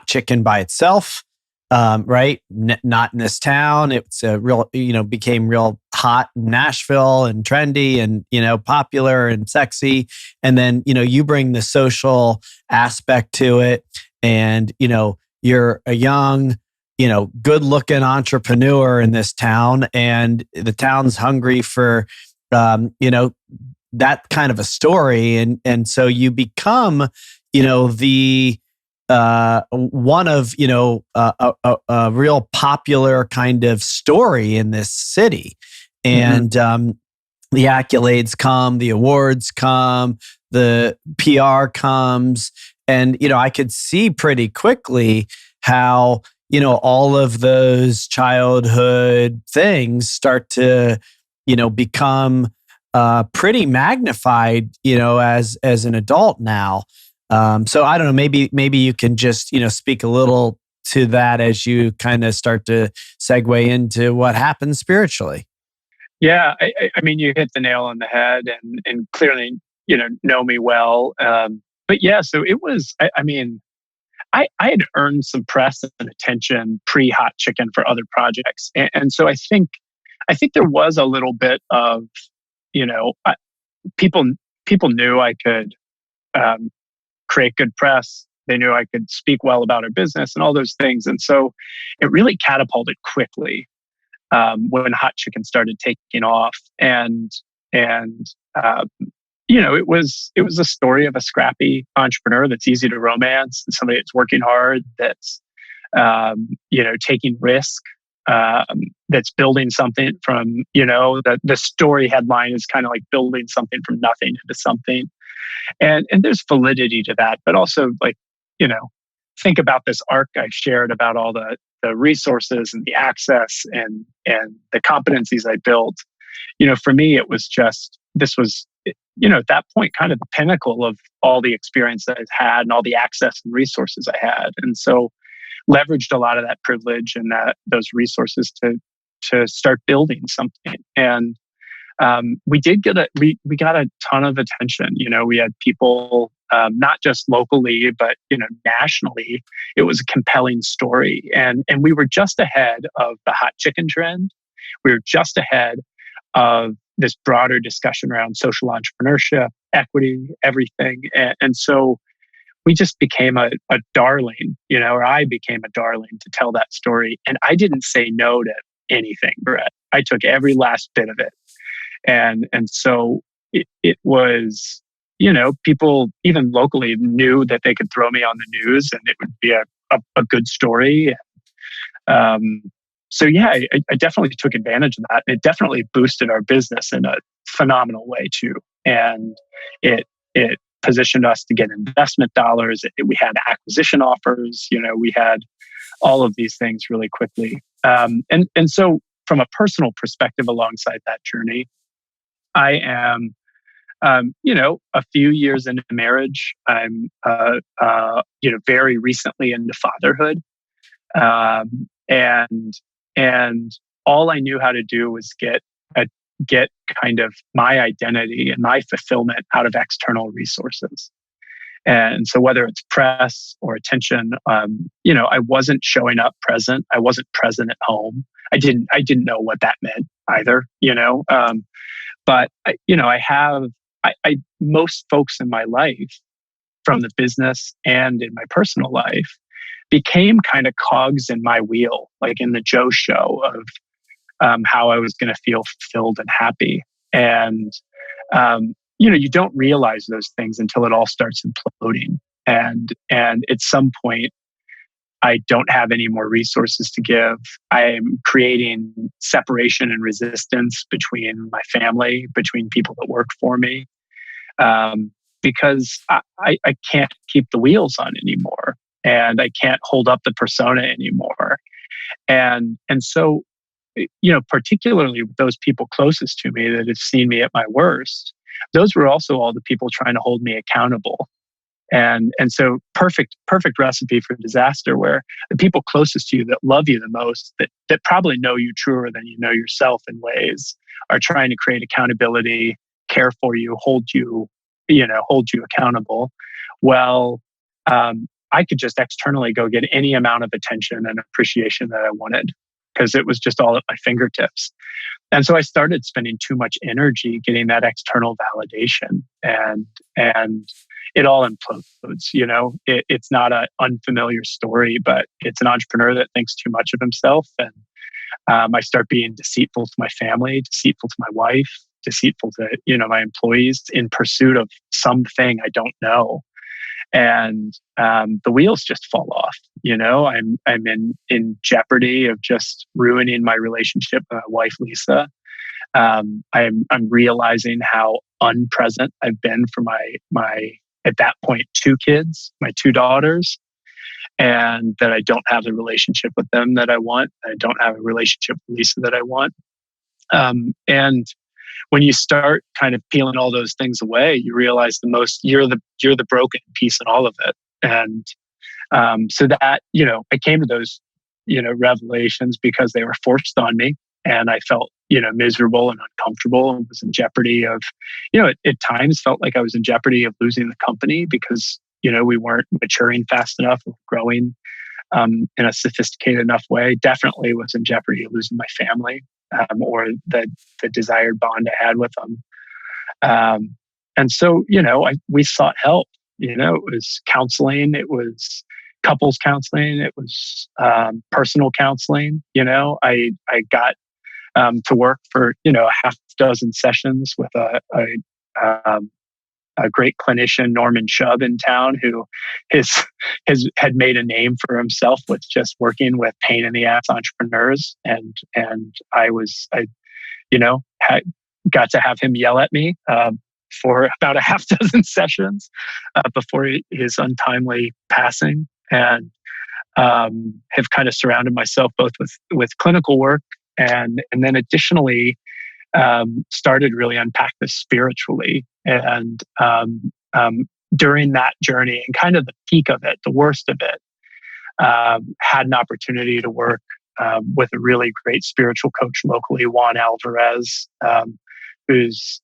chicken by itself, right? Not in this town. It's a real, became real hot in Nashville and trendy and, popular and sexy. And then, you bring the social aspect to it. And, you're a young, good looking entrepreneur in this town, and the town's hungry for, that kind of a story. And so you become, the one of a real popular kind of story in this city,
Mhm.
and the accolades come, the awards come, the PR comes, and I could see pretty quickly how all of those childhood things start to become pretty magnified as an adult now. So I don't know, maybe you can just speak a little to that as you kind of start to segue into what happens spiritually.
Yeah, I mean, you hit the nail on the head, and clearly, know me well. But yeah, so it was. I mean, I had earned some press and attention pre Hot Chicken for other projects, and so I think there was a little bit of, you know, I, people people knew I could um, create good press. They knew I could speak well about our business and all those things, and so it really catapulted quickly when Hot Chicken started taking off, and um, it was a story of a scrappy entrepreneur that's easy to romance, and somebody that's working hard, that's taking risk, that's building something from the story headline is kind of like building something from nothing into something, and there's validity to that, but also like you know think about this arc I shared about all the resources and the access and the competencies I built. For me, it was just this was at that point kind of the pinnacle of all the experience that I've had and all the access and resources I had, and so leveraged a lot of that privilege and those resources to start building something. And we did get we got a ton of attention. We had people not just locally, but nationally. It was a compelling story, and we were just ahead of the hot chicken trend. We were just ahead of this broader discussion around social entrepreneurship, equity, everything, and so we just became a darling, or I became a darling to tell that story. And I didn't say no to anything, Brett. I took every last bit of it. And so it was, people even locally knew that they could throw me on the news and it would be a good story. Um, so yeah, I definitely took advantage of that. It definitely boosted our business in a phenomenal way too. And it positioned us to get investment dollars. We had acquisition offers. We had all of these things really quickly. And so from a personal perspective, alongside that journey, I am, a few years into marriage. I'm, very recently into fatherhood, and all I knew how to do was get kind of my identity and my fulfillment out of external resources. And so whether it's press or attention, I wasn't showing up present. I wasn't present at home. I didn't know what that meant either. But most folks in my life, from the business and in my personal life, became kind of cogs in my wheel, like in the Joe show of how I was going to feel fulfilled and happy. And you don't realize those things until it all starts imploding. And at some point, I don't have any more resources to give. I am creating separation and resistance between my family, between people that work for me, because I can't keep the wheels on anymore, and I can't hold up the persona anymore. And so, particularly with those people closest to me that have seen me at my worst, those were also all the people trying to hold me accountable. And so perfect recipe for disaster, where the people closest to you that love you the most, that probably know you truer than you know yourself in ways, are trying to create accountability, care for you, hold you accountable. Well, I could just externally go get any amount of attention and appreciation that I wanted, because it was just all at my fingertips. And so I started spending too much energy getting that external validation, and it all implodes. It's not an unfamiliar story, but it's an entrepreneur that thinks too much of himself. And I start being deceitful to my family, deceitful to my wife, deceitful to my employees, in pursuit of something I don't know. and the wheels just fall off. I'm in jeopardy of just ruining my relationship with my wife, Lisa. I'm realizing how unpresent I've been for my at that point 2 kids, my 2 daughters, and that I don't have the relationship with them that I want. I don't have a relationship with Lisa that I want. And when you start kind of peeling all those things away, you realize you're the broken piece in all of it. And so that, I came to those, revelations because they were forced on me, and I felt, miserable and uncomfortable, and was in jeopardy of, at times felt like I was in jeopardy of losing the company because, we weren't maturing fast enough or growing in a sophisticated enough way. Definitely was in jeopardy of losing my family, or the desired bond I had with them. And so, we sought help. It was counseling, it was couples counseling, it was personal counseling. I got to work for a half dozen sessions with a great clinician, Norman Chubb, in town, who had made a name for himself with just working with pain in the ass entrepreneurs, and I got to have him yell at me for about a half dozen sessions before his untimely passing, and have kind of surrounded myself both with clinical work and then additionally started really unpack this spiritually. And during that journey and kind of the peak of it, the worst of it, had an opportunity to work with a really great spiritual coach locally, Juan Alvarez, who's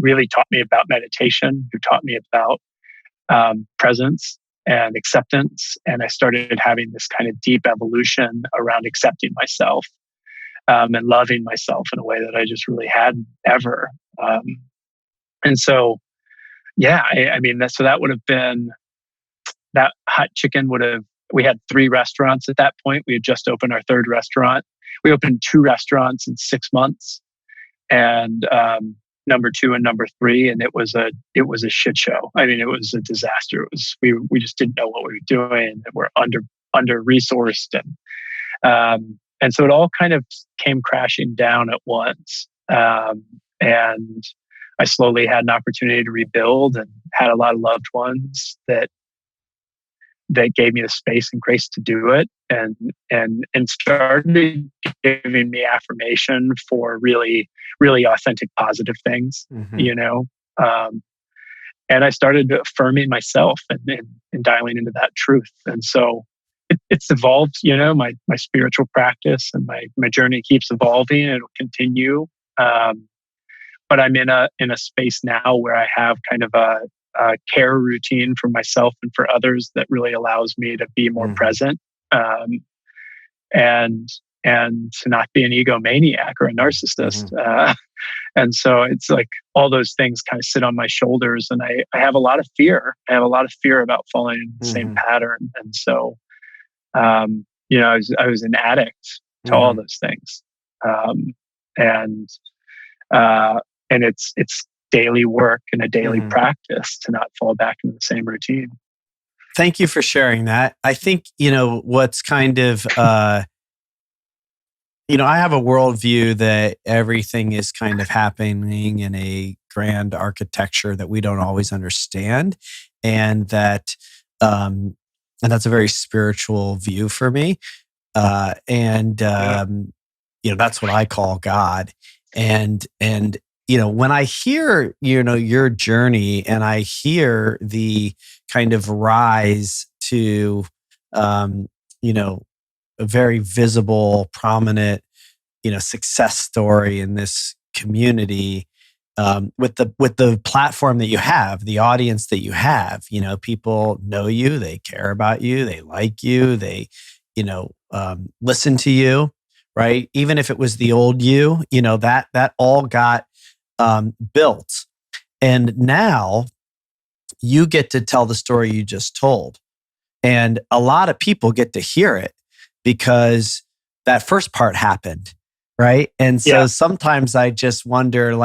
really taught me about meditation, who taught me about presence and acceptance. And I started having this kind of deep evolution around accepting myself and loving myself in a way that I just really hadn't ever. And so, yeah, so that would have been, that Hot Chicken we had 3 restaurants at that point. We had just opened our 3rd restaurant. We opened 2 restaurants in 6 months, and number 2 and number 3, and it was a shit show. It was a disaster. It was we just didn't know what we were doing, and we're under resourced, and so it all kind of came crashing down at once. And I slowly had an opportunity to rebuild, and had a lot of loved ones that gave me the space and grace to do it, and started giving me affirmation for really, really authentic, positive things, and I started affirming myself and dialing into that truth. And so it's evolved, my spiritual practice and my journey keeps evolving, and it'll continue. But I'm in a space now where I have kind of a care routine for myself and for others that really allows me to be more present, and to not be an egomaniac or a narcissist. And so it's like all those things kind of sit on my shoulders, and I have a lot of fear. I have a lot of fear about falling in the same pattern. And so, I was an addict to all those things. And it's daily work and a daily practice to not fall back into the same routine.
Thank you for sharing that. I think, what's kind of, I have a worldview that everything is kind of happening in a grand architecture that we don't always understand. And that's a very spiritual view for me. That's what I call God. And when I hear, your journey, and I hear the kind of rise to, a very visible, prominent, success story in this community, with the platform that you have, the audience that you have, people know you, they care about you, they like you, they, listen to you, right? Even if it was the old you, that all got built. And now you get to tell the story you just told. And a lot of people get to hear it because that first part happened, right? And so sometimes I just wonder,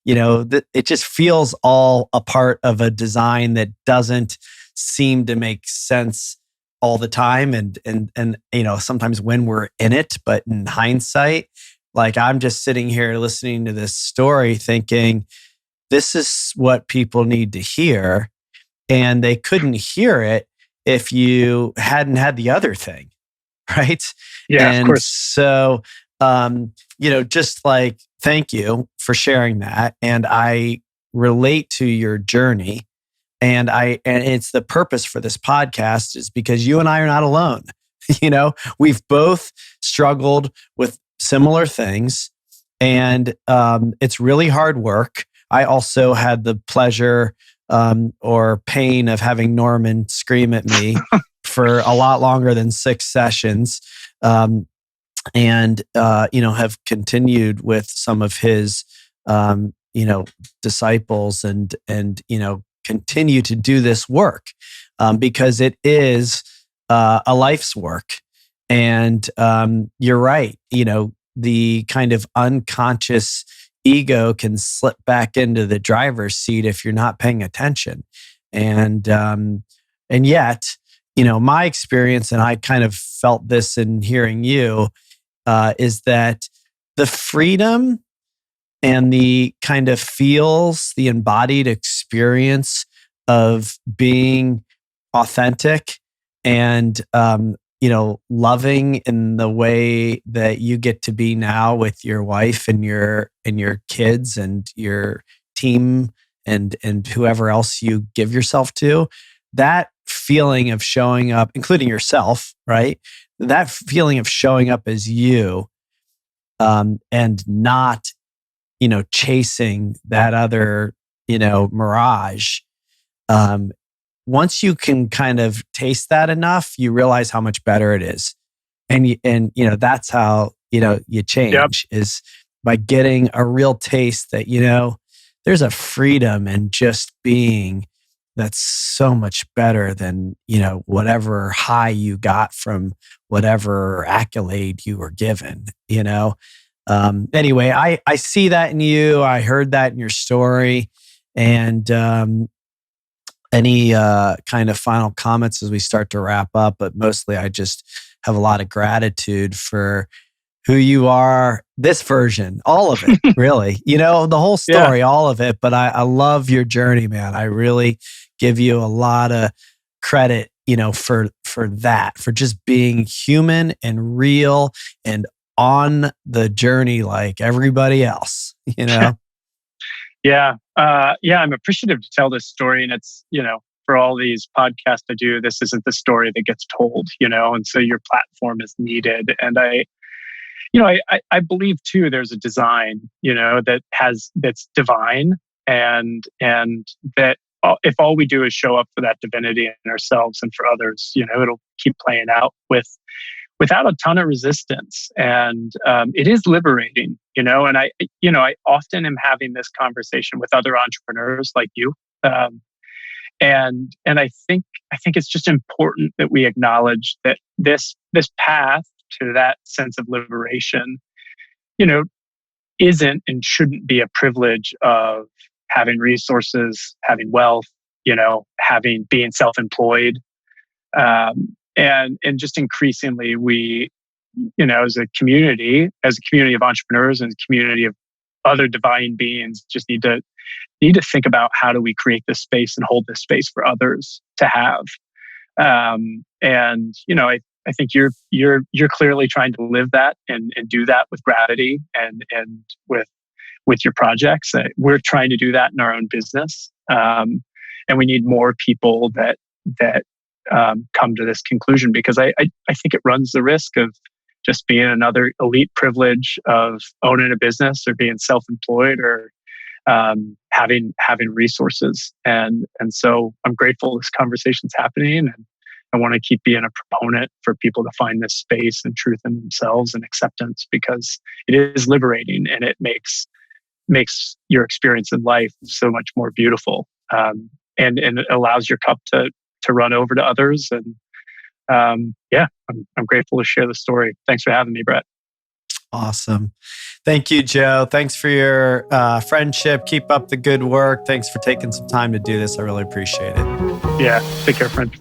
it just feels all a part of a design that doesn't seem to make sense all the time. And sometimes when we're in it, but in hindsight, like I'm just sitting here listening to this story thinking, this is what people need to hear. And they couldn't hear it if you hadn't had the other thing. Right.
Yeah, of
And
course.
so, just like, thank you for sharing that. And I relate to your journey. And it's the purpose for this podcast is because you and I are not alone. We've both struggled with similar things, and it's really hard work. I also had the pleasure or pain of having Norman scream at me for a lot longer than 6 sessions, and have continued with some of his disciples and continue to do this work because it is a life's work. And you're right. The kind of unconscious ego can slip back into the driver's seat if you're not paying attention. And yet, my experience, and I kind of felt this in hearing you, is that the freedom and the kind of feels, the embodied experience of being authentic and loving in the way that you get to be now with your wife and your kids and your team and whoever else you give yourself to, that feeling of showing up, including yourself, right? That feeling of showing up as you, and not, chasing that other, mirage. Once you can kind of taste that enough, you realize how much better it is. And that's how, you change is by getting a real taste that, there's a freedom in just being that's so much better than, whatever high you got from whatever accolade you were given, Anyway, I see that in you. I heard that in your story. And any kind of final comments as we start to wrap up? But mostly I just have a lot of gratitude for who you are, this version, all of it, really. The whole story, all of it. But I love your journey, man. I really give you a lot of credit, for that, for just being human and real and on the journey like everybody else,
Yeah. I'm appreciative to tell this story. And it's, for all these podcasts I do, this isn't the story that gets told, and so your platform is needed. And I believe too, there's a design, that's divine and that if all we do is show up for that divinity in ourselves and for others, it'll keep playing out without a ton of resistance. And it is liberating, and I often am having this conversation with other entrepreneurs like you. And I think it's just important that we acknowledge that this path to that sense of liberation, isn't and shouldn't be a privilege of having resources, having wealth, being self-employed. And just increasingly we, as a community of entrepreneurs and a community of other divine beings, just need to think about how do we create this space and hold this space for others to have. I think you're clearly trying to live that and do that with gravity and with your projects. We're trying to do that in our own business, and we need more people that come to this conclusion, because I think it runs the risk of just being another elite privilege of owning a business or being self-employed or having resources. And so I'm grateful this conversation's happening, and I want to keep being a proponent for people to find this space and truth in themselves and acceptance, because it is liberating and it makes your experience in life so much more beautiful. And it allows your cup to run over to others. And I'm grateful to share the story. Thanks for having me, Brett.
Awesome. Thank you, Joe. Thanks for your friendship. Keep up the good work. Thanks for taking some time to do this. I really appreciate it.
Yeah. Take care, friend.